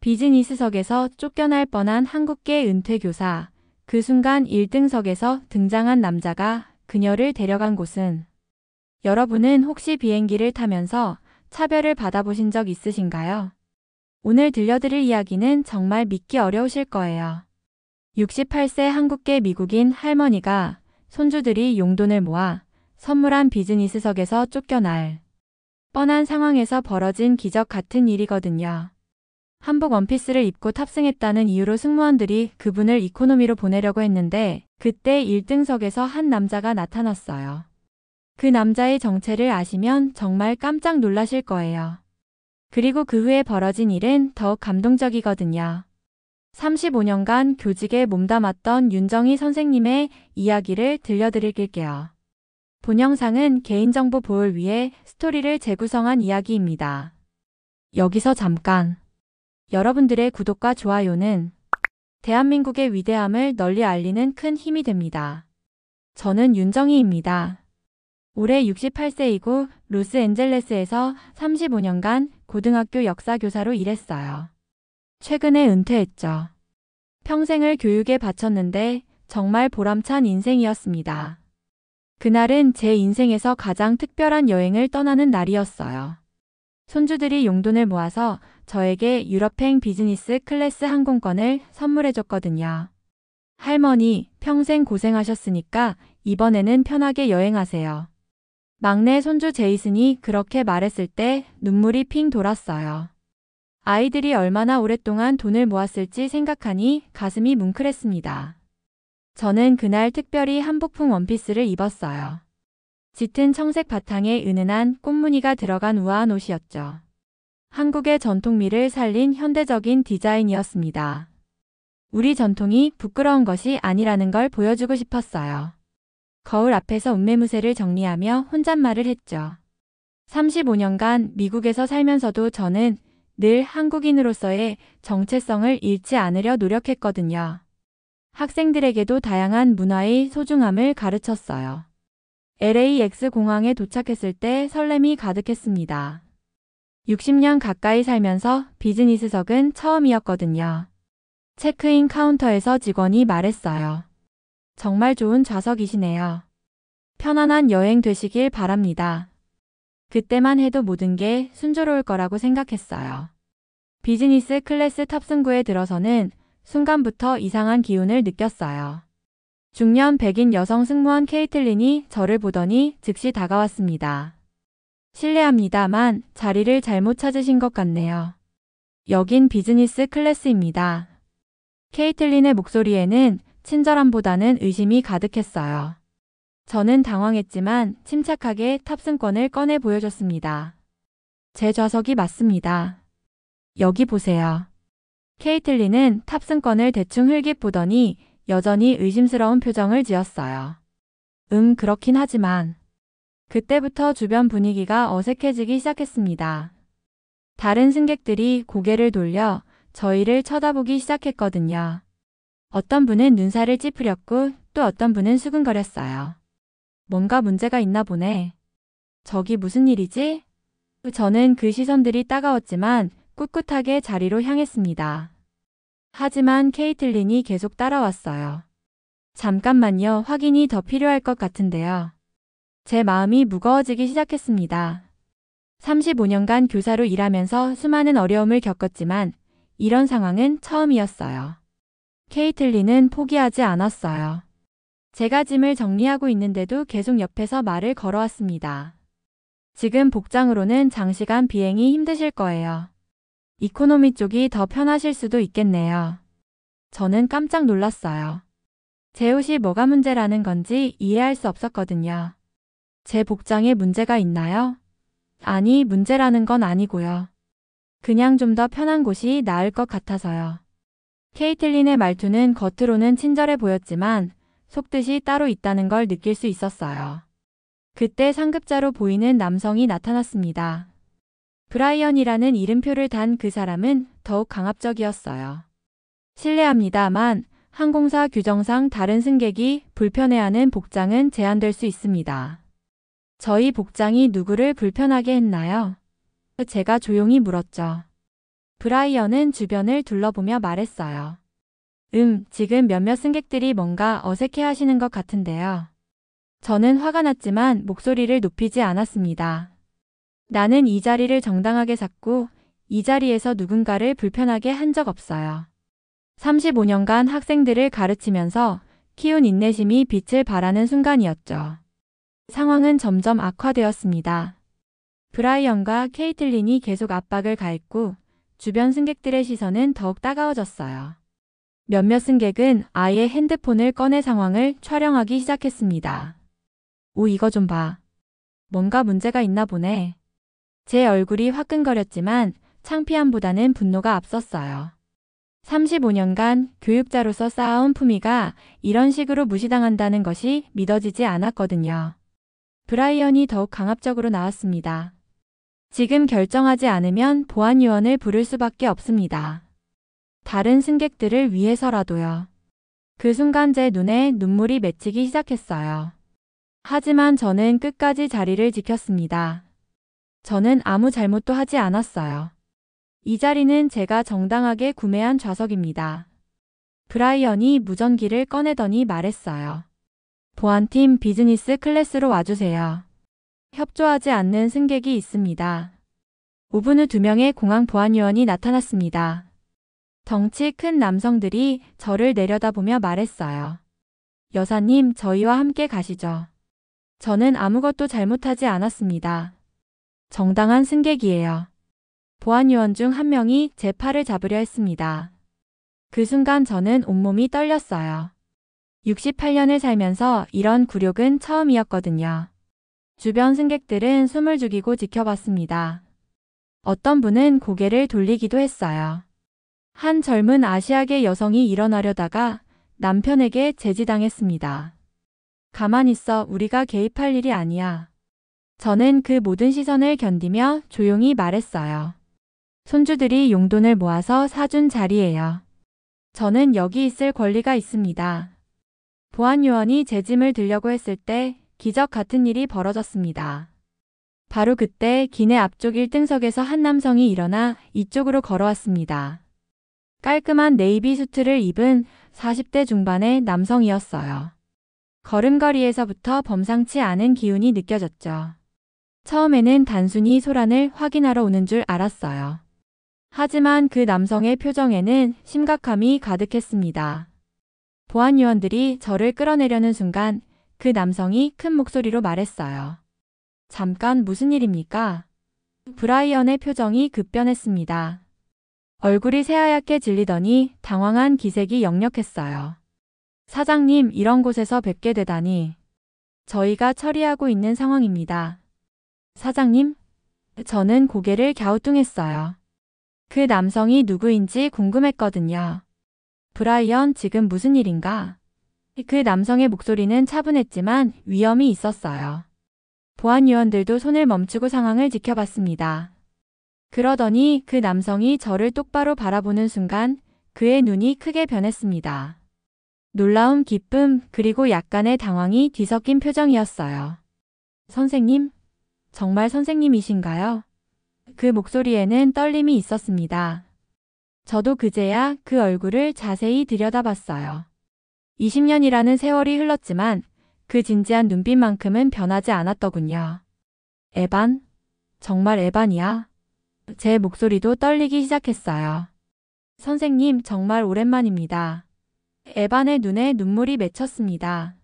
비즈니스석에서 쫓겨날 뻔한 한국계 은퇴교사. 그 순간 1등석에서 등장한 남자가 그녀를 데려간 곳은, 여러분은 혹시 비행기를 타면서 차별을 받아보신 적 있으신가요? 오늘 들려드릴 이야기는 정말 믿기 어려우실 거예요. 68세 한국계 미국인 할머니가 손주들이 용돈을 모아 선물한 비즈니스석에서 쫓겨날 뻔한 상황에서 벌어진 기적 같은 일이거든요. 한복 원피스를 입고 탑승했다는 이유로 승무원들이 그분을 이코노미로 보내려고 했는데 그때 1등석에서 한 남자가 나타났어요. 그 남자의 정체를 아시면 정말 깜짝 놀라실 거예요. 그리고 그 후에 벌어진 일은 더욱 감동적이거든요. 35년간 교직에 몸담았던 윤정희 선생님의 이야기를 들려드릴게요. 본 영상은 개인정보 보호를 위해 스토리를 재구성한 이야기입니다. 여기서 잠깐. 여러분들의 구독과 좋아요는 대한민국의 위대함을 널리 알리는 큰 힘이 됩니다. 저는 윤정희입니다. 올해 68세이고 로스앤젤레스에서 35년간 고등학교 역사교사로 일했어요. 최근에 은퇴했죠. 평생을 교육에 바쳤는데 정말 보람찬 인생이었습니다. 그날은 제 인생에서 가장 특별한 여행을 떠나는 날이었어요. 손주들이 용돈을 모아서 저에게 유럽행 비즈니스 클래스 항공권을 선물해줬거든요. 할머니, 평생 고생하셨으니까 이번에는 편하게 여행하세요. 막내 손주 제이슨이 그렇게 말했을 때 눈물이 핑 돌았어요. 아이들이 얼마나 오랫동안 돈을 모았을지 생각하니 가슴이 뭉클했습니다. 저는 그날 특별히 한복풍 원피스를 입었어요. 짙은 청색 바탕에 은은한 꽃무늬가 들어간 우아한 옷이었죠. 한국의 전통미를 살린 현대적인 디자인이었습니다. 우리 전통이 부끄러운 것이 아니라는 걸 보여주고 싶었어요. 거울 앞에서 운매무새를 정리하며 혼잣말을 했죠. 35년간 미국에서 살면서도 저는 늘 한국인으로서의 정체성을 잃지 않으려 노력했거든요. 학생들에게도 다양한 문화의 소중함을 가르쳤어요. LAX 공항에 도착했을 때 설렘이 가득했습니다. 60년 가까이 살면서 비즈니스석은 처음이었거든요. 체크인 카운터에서 직원이 말했어요. 정말 좋은 좌석이시네요. 편안한 여행 되시길 바랍니다. 그때만 해도 모든 게 순조로울 거라고 생각했어요. 비즈니스 클래스 탑승구에 들어서는 순간부터 이상한 기운을 느꼈어요. 중년 백인 여성 승무원 케이틀린이 저를 보더니 즉시 다가왔습니다. 실례합니다만 자리를 잘못 찾으신 것 같네요. 여긴 비즈니스 클래스입니다. 케이틀린의 목소리에는 친절함보다는 의심이 가득했어요. 저는 당황했지만 침착하게 탑승권을 꺼내 보여줬습니다. 제 좌석이 맞습니다. 여기 보세요. 케이틀린은 탑승권을 대충 흘깃 보더니 여전히 의심스러운 표정을 지었어요. 그렇긴 하지만. 그때부터 주변 분위기가 어색해지기 시작했습니다. 다른 승객들이 고개를 돌려 저희를 쳐다보기 시작했거든요. 어떤 분은 눈살을 찌푸렸고 또 어떤 분은 수근거렸어요. 뭔가 문제가 있나 보네. 저기 무슨 일이지? 저는 그 시선들이 따가웠지만 꿋꿋하게 자리로 향했습니다. 하지만 케이틀린이 계속 따라왔어요. 잠깐만요. 확인이 더 필요할 것 같은데요. 제 마음이 무거워지기 시작했습니다. 35년간 교사로 일하면서 수많은 어려움을 겪었지만 이런 상황은 처음이었어요. 케이틀린은 포기하지 않았어요. 제가 짐을 정리하고 있는데도 계속 옆에서 말을 걸어왔습니다. 지금 복장으로는 장시간 비행이 힘드실 거예요. 이코노미 쪽이 더 편하실 수도 있겠네요. 저는 깜짝 놀랐어요. 제 옷이 뭐가 문제라는 건지 이해할 수 없었거든요. 제 복장에 문제가 있나요? 아니, 문제라는 건 아니고요. 그냥 좀 더 편한 곳이 나을 것 같아서요. 케이틀린의 말투는 겉으로는 친절해 보였지만 속뜻이 따로 있다는 걸 느낄 수 있었어요. 그때 상급자로 보이는 남성이 나타났습니다. 브라이언이라는 이름표를 단 그 사람은 더욱 강압적이었어요. 실례합니다만 항공사 규정상 다른 승객이 불편해하는 복장은 제한될 수 있습니다. 저희 복장이 누구를 불편하게 했나요? 제가 조용히 물었죠. 브라이언은 주변을 둘러보며 말했어요. 지금 몇몇 승객들이 뭔가 어색해 하시는 것 같은데요. 저는 화가 났지만 목소리를 높이지 않았습니다. 나는 이 자리를 정당하게 샀고 이 자리에서 누군가를 불편하게 한 적 없어요. 35년간 학생들을 가르치면서 키운 인내심이 빛을 발하는 순간이었죠. 상황은 점점 악화되었습니다. 브라이언과 케이틀린이 계속 압박을 가했고 주변 승객들의 시선은 더욱 따가워졌어요. 몇몇 승객은 아예 핸드폰을 꺼내 상황을 촬영하기 시작했습니다. 오, 이거 좀 봐. 뭔가 문제가 있나 보네. 제 얼굴이 화끈거렸지만 창피함보다는 분노가 앞섰어요. 35년간 교육자로서 쌓아온 품위가 이런 식으로 무시당한다는 것이 믿어지지 않았거든요. 브라이언이 더욱 강압적으로 나왔습니다. 지금 결정하지 않으면 보안요원을 부를 수밖에 없습니다. 다른 승객들을 위해서라도요. 그 순간 제 눈에 눈물이 맺히기 시작했어요. 하지만 저는 끝까지 자리를 지켰습니다. 저는 아무 잘못도 하지 않았어요. 이 자리는 제가 정당하게 구매한 좌석입니다. 브라이언이 무전기를 꺼내더니 말했어요. 보안팀 비즈니스 클래스로 와주세요. 협조하지 않는 승객이 있습니다. 5분 후 2명의 공항 보안요원이 나타났습니다. 덩치 큰 남성들이 저를 내려다보며 말했어요. 여사님, 저희와 함께 가시죠. 저는 아무것도 잘못하지 않았습니다. 정당한 승객이에요. 보안요원 중 한 명이 제 팔을 잡으려 했습니다. 그 순간 저는 온몸이 떨렸어요. 68년을 살면서 이런 굴욕은 처음이었거든요. 주변 승객들은 숨을 죽이고 지켜봤습니다. 어떤 분은 고개를 돌리기도 했어요. 한 젊은 아시아계 여성이 일어나려다가 남편에게 제지당했습니다. 가만히 있어, 우리가 개입할 일이 아니야. 저는 그 모든 시선을 견디며 조용히 말했어요. 손주들이 용돈을 모아서 사준 자리예요. 저는 여기 있을 권리가 있습니다. 보안요원이 제 짐을 들려고 했을 때 기적 같은 일이 벌어졌습니다. 바로 그때 기내 앞쪽 1등석에서 한 남성이 일어나 이쪽으로 걸어왔습니다. 깔끔한 네이비 수트를 입은 40대 중반의 남성이었어요. 걸음걸이에서부터 범상치 않은 기운이 느껴졌죠. 처음에는 단순히 소란을 확인하러 오는 줄 알았어요. 하지만 그 남성의 표정에는 심각함이 가득했습니다. 보안요원들이 저를 끌어내려는 순간 그 남성이 큰 목소리로 말했어요. 잠깐, 무슨 일입니까? 브라이언의 표정이 급변했습니다. 얼굴이 새하얗게 질리더니 당황한 기색이 역력했어요. 사장님, 이런 곳에서 뵙게 되다니. 저희가 처리하고 있는 상황입니다. 사장님? 저는 고개를 갸우뚱했어요. 그 남성이 누구인지 궁금했거든요. 브라이언, 지금 무슨 일인가? 그 남성의 목소리는 차분했지만 위험이 있었어요. 보안요원들도 손을 멈추고 상황을 지켜봤습니다. 그러더니 그 남성이 저를 똑바로 바라보는 순간 그의 눈이 크게 변했습니다. 놀라움, 기쁨, 그리고 약간의 당황이 뒤섞인 표정이었어요. 선생님? 정말 선생님이신가요? 그 목소리에는 떨림이 있었습니다. 저도 그제야 그 얼굴을 자세히 들여다봤어요. 20년이라는 세월이 흘렀지만 그 진지한 눈빛만큼은 변하지 않았더군요. 에반? 정말 에반이야? 제 목소리도 떨리기 시작했어요. 선생님, 정말 오랜만입니다. 에반의 눈에 눈물이 맺혔습니다.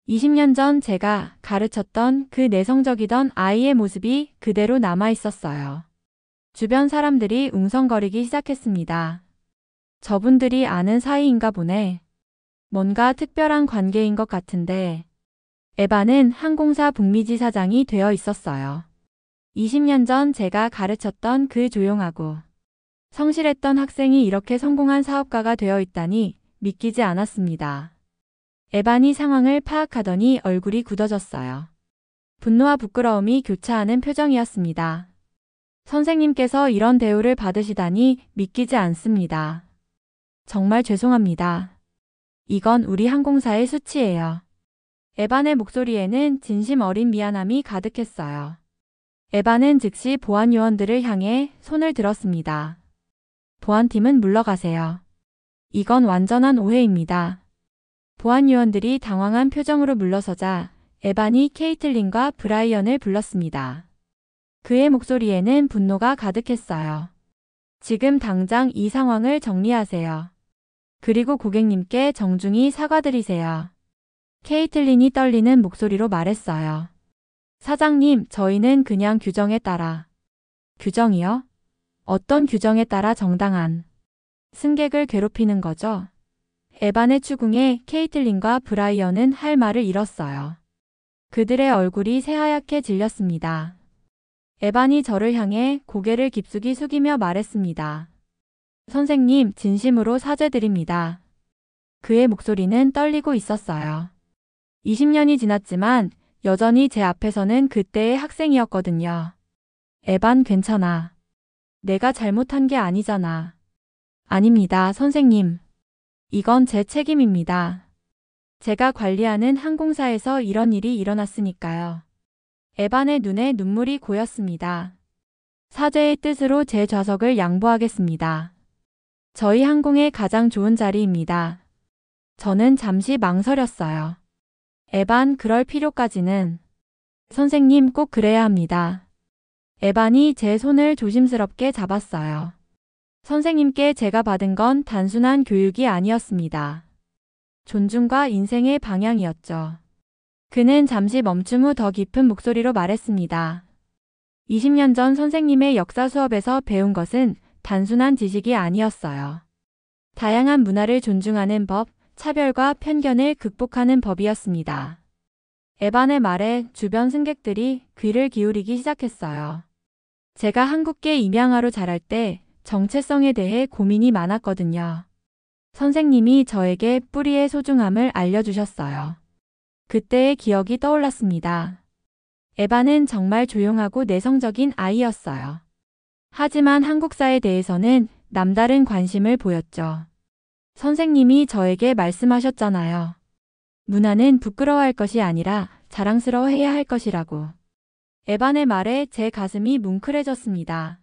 20년 전 제가 가르쳤던 그 내성적이던 아이의 모습이 그대로 남아 있었어요. 주변 사람들이 웅성거리기 시작했습니다. 저분들이 아는 사이인가 보네. 뭔가 특별한 관계인 것 같은데. 에반은 항공사 북미지사장이 되어 있었어요. 20년 전 제가 가르쳤던 그 조용하고 성실했던 학생이 이렇게 성공한 사업가가 되어 있다니 믿기지 않았습니다. 에반이 상황을 파악하더니 얼굴이 굳어졌어요. 분노와 부끄러움이 교차하는 표정이었습니다. 선생님께서 이런 대우를 받으시다니 믿기지 않습니다. 정말 죄송합니다. 이건 우리 항공사의 수치예요. 에반의 목소리에는 진심 어린 미안함이 가득했어요. 에반은 즉시 보안요원들을 향해 손을 들었습니다. 보안팀은 물러가세요. 이건 완전한 오해입니다. 보안 요원들이 당황한 표정으로 물러서자 에반이 케이틀린과 브라이언을 불렀습니다. 그의 목소리에는 분노가 가득했어요. 지금 당장 이 상황을 정리하세요. 그리고 고객님께 정중히 사과드리세요. 케이틀린이 떨리는 목소리로 말했어요. 사장님, 저희는 그냥 규정에 따라. 규정이요? 어떤 규정에 따라 정당한 승객을 괴롭히는 거죠? 에반의 추궁에 케이틀린과 브라이언은 할 말을 잃었어요. 그들의 얼굴이 새하얗게 질렸습니다. 에반이 저를 향해 고개를 깊숙이 숙이며 말했습니다. 선생님, 진심으로 사죄드립니다. 그의 목소리는 떨리고 있었어요. 20년이 지났지만 여전히 제 앞에서는 그때의 학생이었거든요. 에반, 괜찮아. 내가 잘못한 게 아니잖아. 아닙니다, 선생님. 이건 제 책임입니다. 제가 관리하는 항공사에서 이런 일이 일어났으니까요. 에반의 눈에 눈물이 고였습니다. 사죄의 뜻으로 제 좌석을 양보하겠습니다. 저희 항공의 가장 좋은 자리입니다. 저는 잠시 망설였어요. 에반, 그럴 필요까지는. 선생님, 꼭 그래야 합니다. 에반이 제 손을 조심스럽게 잡았어요. 선생님께 제가 받은 건 단순한 교육이 아니었습니다. 존중과 인생의 방향이었죠. 그는 잠시 멈춤 후 더 깊은 목소리로 말했습니다. 20년 전 선생님의 역사 수업에서 배운 것은 단순한 지식이 아니었어요. 다양한 문화를 존중하는 법, 차별과 편견을 극복하는 법이었습니다. 에반의 말에 주변 승객들이 귀를 기울이기 시작했어요. 제가 한국계 임양아로 자랄 때 정체성에 대해 고민이 많았거든요. 선생님이 저에게 뿌리의 소중함을 알려주셨어요. 그때의 기억이 떠올랐습니다. 에반은 정말 조용하고 내성적인 아이였어요. 하지만 한국사에 대해서는 남다른 관심을 보였죠. 선생님이 저에게 말씀하셨잖아요. 문화는 부끄러워할 것이 아니라 자랑스러워해야 할 것이라고. 에반의 말에 제 가슴이 뭉클해졌습니다.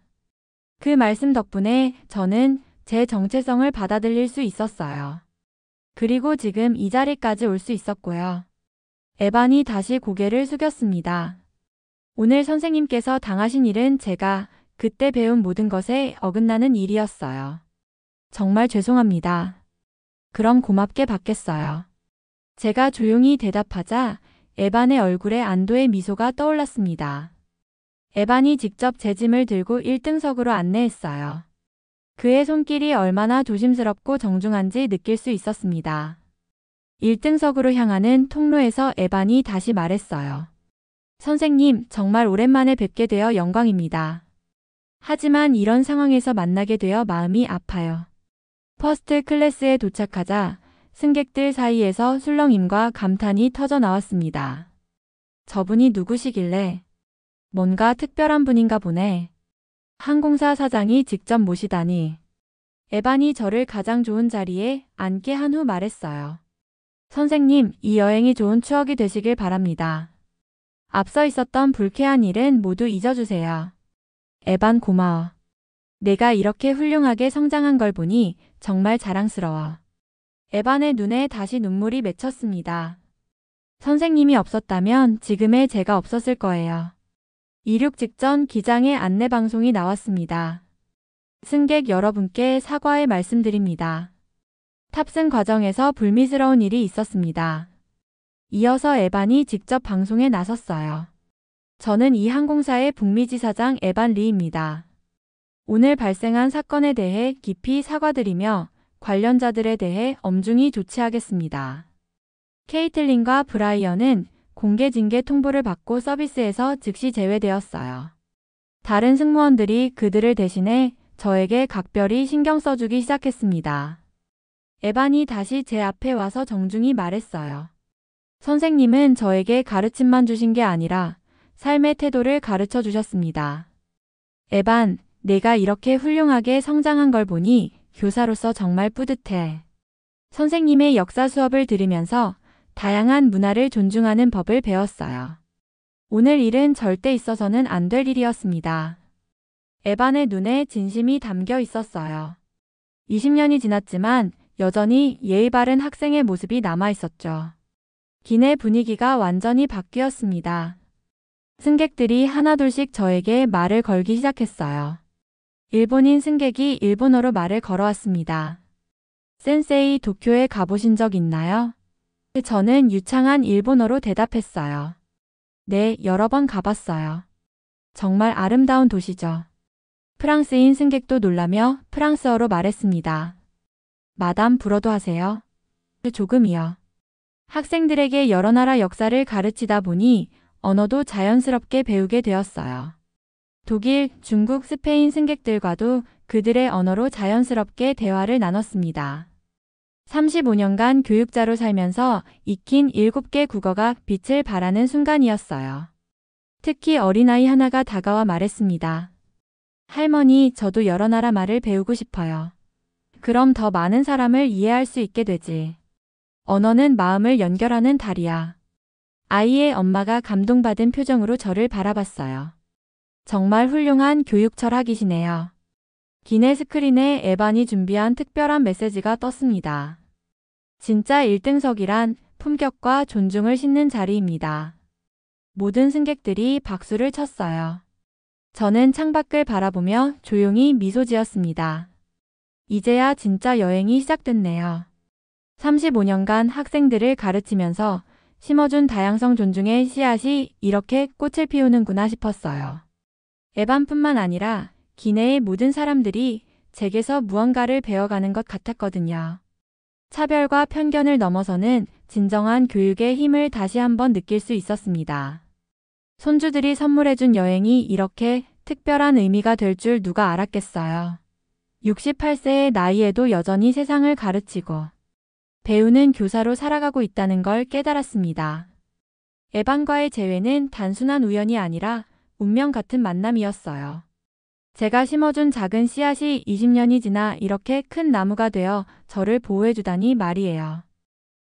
그 말씀 덕분에 저는 제 정체성을 받아들일 수 있었어요. 그리고 지금 이 자리까지 올 수 있었고요. 에반이 다시 고개를 숙였습니다. 오늘 선생님께서 당하신 일은 제가 그때 배운 모든 것에 어긋나는 일이었어요. 정말 죄송합니다. 그럼 고맙게 받겠어요. 제가 조용히 대답하자 에반의 얼굴에 안도의 미소가 떠올랐습니다. 에반이 직접 제 짐을 들고 1등석으로 안내했어요. 그의 손길이 얼마나 조심스럽고 정중한지 느낄 수 있었습니다. 1등석으로 향하는 통로에서 에반이 다시 말했어요. 선생님, 정말 오랜만에 뵙게 되어 영광입니다. 하지만 이런 상황에서 만나게 되어 마음이 아파요. 퍼스트 클래스에 도착하자 승객들 사이에서 술렁임과 감탄이 터져 나왔습니다. 저분이 누구시길래? 뭔가 특별한 분인가 보네. 항공사 사장이 직접 모시다니. 에반이 저를 가장 좋은 자리에 앉게 한 후 말했어요. 선생님, 이 여행이 좋은 추억이 되시길 바랍니다. 앞서 있었던 불쾌한 일은 모두 잊어주세요. 에반, 고마워. 내가 이렇게 훌륭하게 성장한 걸 보니 정말 자랑스러워. 에반의 눈에 다시 눈물이 맺혔습니다. 선생님이 없었다면 지금의 제가 없었을 거예요. 이륙 직전 기장의 안내 방송이 나왔습니다. 승객 여러분께 사과의 말씀드립니다. 탑승 과정에서 불미스러운 일이 있었습니다. 이어서 에반이 직접 방송에 나섰어요. 저는 이 항공사의 북미지사장 에반 리입니다. 오늘 발생한 사건에 대해 깊이 사과드리며 관련자들에 대해 엄중히 조치하겠습니다. 케이틀린과 브라이언은 공개 징계 통보를 받고 서비스에서 즉시 제외되었어요. 다른 승무원들이 그들을 대신해 저에게 각별히 신경 써주기 시작했습니다. 에반이 다시 제 앞에 와서 정중히 말했어요. 선생님은 저에게 가르침만 주신 게 아니라 삶의 태도를 가르쳐 주셨습니다. 에반, 내가 이렇게 훌륭하게 성장한 걸 보니 교사로서 정말 뿌듯해. 선생님의 역사 수업을 들으면서 다양한 문화를 존중하는 법을 배웠어요. 오늘 일은 절대 있어서는 안 될 일이었습니다. 에반의 눈에 진심이 담겨 있었어요. 20년이 지났지만 여전히 예의 바른 학생의 모습이 남아 있었죠. 기내 분위기가 완전히 바뀌었습니다. 승객들이 하나둘씩 저에게 말을 걸기 시작했어요. 일본인 승객이 일본어로 말을 걸어왔습니다. 센세이, 도쿄에 가보신 적 있나요? 저는 유창한 일본어로 대답했어요. 네, 여러 번 가봤어요. 정말 아름다운 도시죠. 프랑스인 승객도 놀라며 프랑스어로 말했습니다. 마담 불어도 하세요? 조금이요. 학생들에게 여러 나라 역사를 가르치다 보니 언어도 자연스럽게 배우게 되었어요. 독일, 중국, 스페인 승객들과도 그들의 언어로 자연스럽게 대화를 나눴습니다. 35년간 교육자로 살면서 익힌 7개 국어가 빛을 발하는 순간이었어요. 특히 어린아이 하나가 다가와 말했습니다. 할머니, 저도 여러 나라 말을 배우고 싶어요. 그럼 더 많은 사람을 이해할 수 있게 되지. 언어는 마음을 연결하는 다리야. 아이의 엄마가 감동받은 표정으로 저를 바라봤어요. 정말 훌륭한 교육 철학이시네요. 기내 스크린에 에반이 준비한 특별한 메시지가 떴습니다. 진짜 1등석이란 품격과 존중을 싣는 자리입니다. 모든 승객들이 박수를 쳤어요. 저는 창밖을 바라보며 조용히 미소 지었습니다. 이제야 진짜 여행이 시작됐네요. 35년간 학생들을 가르치면서 심어준 다양성 존중의 씨앗이 이렇게 꽃을 피우는구나 싶었어요. 에반뿐만 아니라 기내의 모든 사람들이 제게서 무언가를 배워가는 것 같았거든요. 차별과 편견을 넘어서는 진정한 교육의 힘을 다시 한번 느낄 수 있었습니다. 손주들이 선물해준 여행이 이렇게 특별한 의미가 될 줄 누가 알았겠어요. 68세의 나이에도 여전히 세상을 가르치고 배우는 교사로 살아가고 있다는 걸 깨달았습니다. 에반과의 재회는 단순한 우연이 아니라 운명 같은 만남이었어요. 제가 심어준 작은 씨앗이 20년이 지나 이렇게 큰 나무가 되어 저를 보호해주다니 말이에요.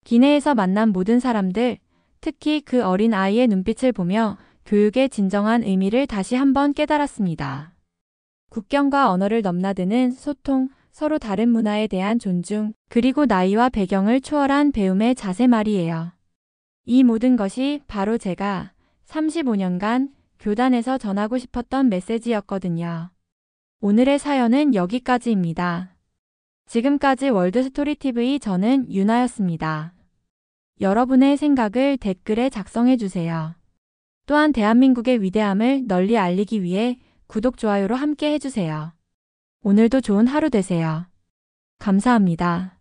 기내에서 만난 모든 사람들, 특히 그 어린 아이의 눈빛을 보며 교육의 진정한 의미를 다시 한번 깨달았습니다. 국경과 언어를 넘나드는 소통, 서로 다른 문화에 대한 존중, 그리고 나이와 배경을 초월한 배움의 자세 말이에요. 이 모든 것이 바로 제가 35년간 교단에서 전하고 싶었던 메시지였거든요. 오늘의 사연은 여기까지입니다. 지금까지 월드스토리TV 저는 유나였습니다. 여러분의 생각을 댓글에 작성해주세요. 또한 대한민국의 위대함을 널리 알리기 위해 구독, 좋아요로 함께 해주세요. 오늘도 좋은 하루 되세요. 감사합니다.